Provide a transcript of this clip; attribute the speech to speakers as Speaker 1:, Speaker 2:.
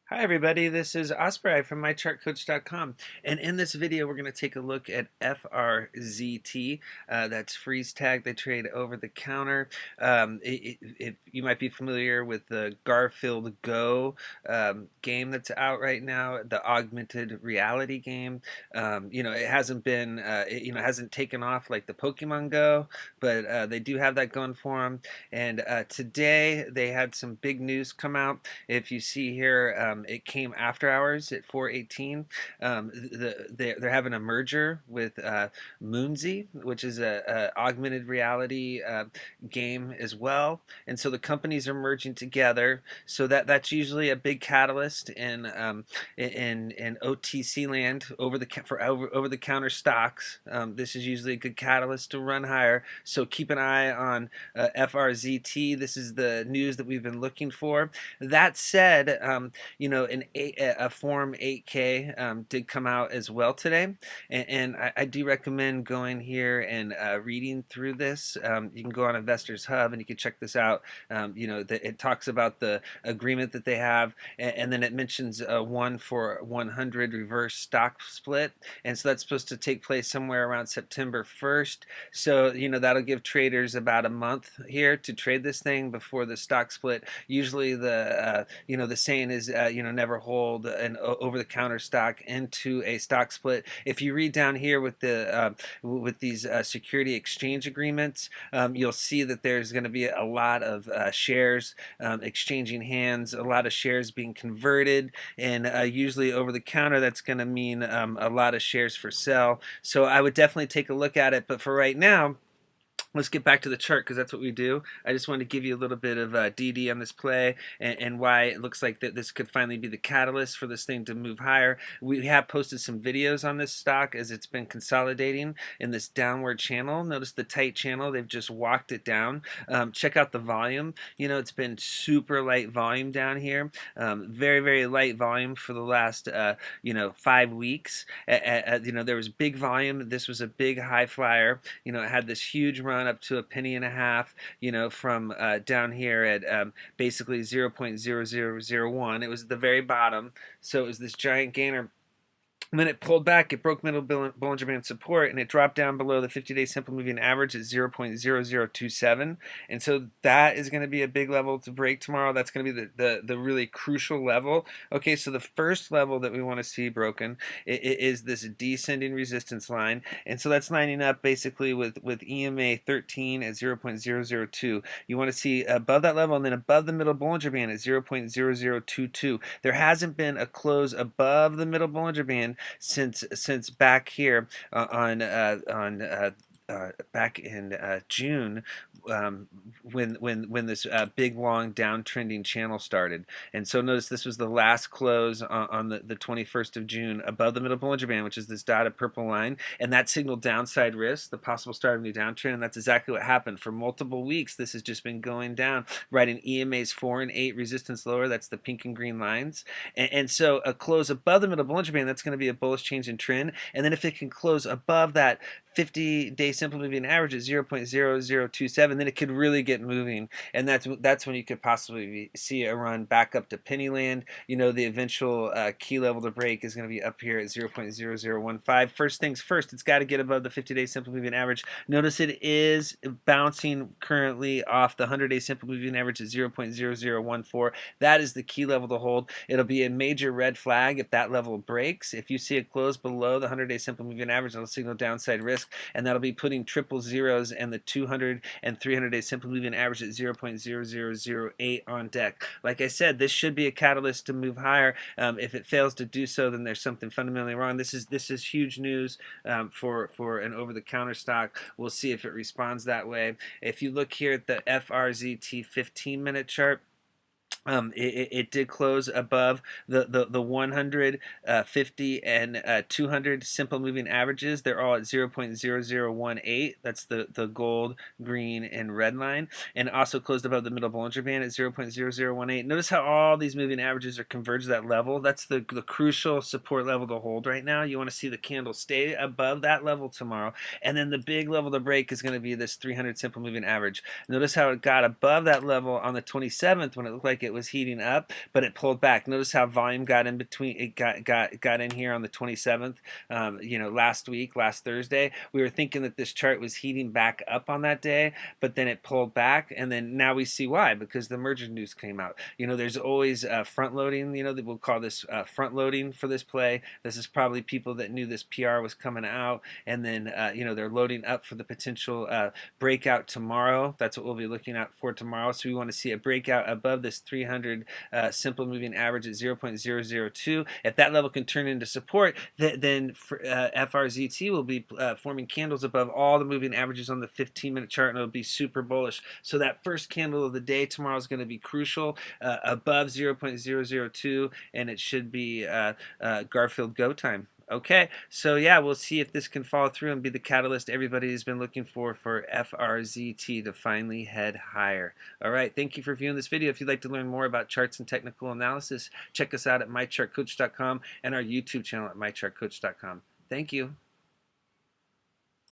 Speaker 1: Hi everybody, this is Osprey from mychartcoach.com, and in this video we're going to take a look at FRZT. That's freeze tag. They trade over the counter. You might be familiar with the Garfield Go game that's out right now, the augmented reality game. It hasn't been, it hasn't taken off like the Pokemon Go, but they do have that going for them. And today they had some big news come out. If you see here, it came after hours at 4:18. They're having a merger with Moonzy, which is a augmented reality game as well, and so the companies are merging together. So that's usually a big catalyst in OTC land, over the counter stocks. This is usually a good catalyst to run higher. So keep an eye on FRZT. This is the news that we've been looking for. That said, a Form 8K did come out as well today, and I do recommend going here and reading through this. You can go on Investors Hub and you can check this out. It talks about the agreement that they have, and then it mentions a 1-for-100 reverse stock split, and so that's supposed to take place somewhere around September 1st. So that'll give traders about a month here to trade this thing before the stock split. Usually the saying is never hold an over-the-counter stock into a stock split. If you read down here with these security exchange agreements, you'll see that there's going to be a lot of shares exchanging hands, a lot of shares being converted, and usually over the counter that's going to mean a lot of shares for sale. So I would definitely take a look at it, but for right now, let's get back to the chart because that's what we do. I just wanted to give you a little bit of DD on this play and why it looks like that this could finally be the catalyst for this thing to move higher. We have posted some videos on this stock as it's been consolidating in this downward channel. Notice the tight channel. They've just walked it down. Check out the volume. It's been super light volume down here. Very, very light volume for the last 5 weeks. There was big volume. This was a big high flyer. It had this huge run up to a penny and a half, from down here at basically 0.0001. It was at the very bottom, so it was this giant gainer. And then it pulled back, it broke middle Bollinger Band support, and it dropped down below the 50-day simple moving average at 0.0027. And so that is going to be a big level to break tomorrow. That's going to be the really crucial level. Okay, so the first level that we want to see broken is this descending resistance line. And so that's lining up basically with EMA 13 at 0.002. You want to see above that level and then above the middle Bollinger Band at 0.0022. There hasn't been a close above the middle Bollinger Band since back here back in June, when this big long downtrending channel started. And so notice this was the last close on the 21st of June above the middle Bollinger Band, which is this dotted purple line, and that signaled downside risk, the possible start of a new downtrend, and that's exactly what happened. For multiple weeks this has just been going down right in EMA's 4 and 8 resistance lower. That's the pink and green lines, and so a close above the middle Bollinger Band, that's going to be a bullish change in trend. And then if it can close above that 50-day simple moving average at 0.0027, then it could really get moving, and that's when you could possibly see a run back up to penny land. The eventual key level to break is going to be up here at 0.0015. First things first, it's got to get above the 50-day simple moving average. Notice it is bouncing currently off the 100-day simple moving average at 0.0014. That is the key level to hold. It'll be a major red flag if that level breaks. If you see it close below the 100-day simple moving average, it'll signal downside risk, and that'll be putting triple zeros and the 200 and 300-day simple moving average at 0.0008 on deck. Like I said, this should be a catalyst to move higher. If it fails to do so, then there's something fundamentally wrong. This is huge news for an over-the-counter stock. We'll see if it responds that way. If you look here at the FRZT 15-minute chart, it did close above the 100, 50, and 200 simple moving averages. They're all at 0.0018. That's the gold, green, and red line. And also closed above the middle Bollinger Band at 0.0018. Notice how all these moving averages are converged to that level. That's the crucial support level to hold right now. You want to see the candle stay above that level tomorrow. And then the big level to break is going to be this 300 simple moving average. Notice how it got above that level on the 27th when it looked like it was heating up, but it pulled back. Notice how volume got in between. It got in here on the 27th. Last week, last Thursday, we were thinking that this chart was heating back up on that day, but then it pulled back, and then now we see why, because the merger news came out. There's always front loading. That we'll call this front loading for this play. This is probably people that knew this PR was coming out, and then they're loading up for the potential breakout tomorrow. That's what we'll be looking at for tomorrow. So we want to see a breakout above this 300 simple moving average at 0.002. If that level can turn into support, then FRZT will be forming candles above all the moving averages on the 15-minute chart, and it'll be super bullish. So that first candle of the day tomorrow is going to be crucial, above 0.002, and it should be Garfield go time. Okay, so yeah, we'll see if this can follow through and be the catalyst everybody has been looking for FRZT to finally head higher. All right, thank you for viewing this video. If you'd like to learn more about charts and technical analysis, check us out at mychartcoach.com and our YouTube channel at mychartcoach.com. Thank you.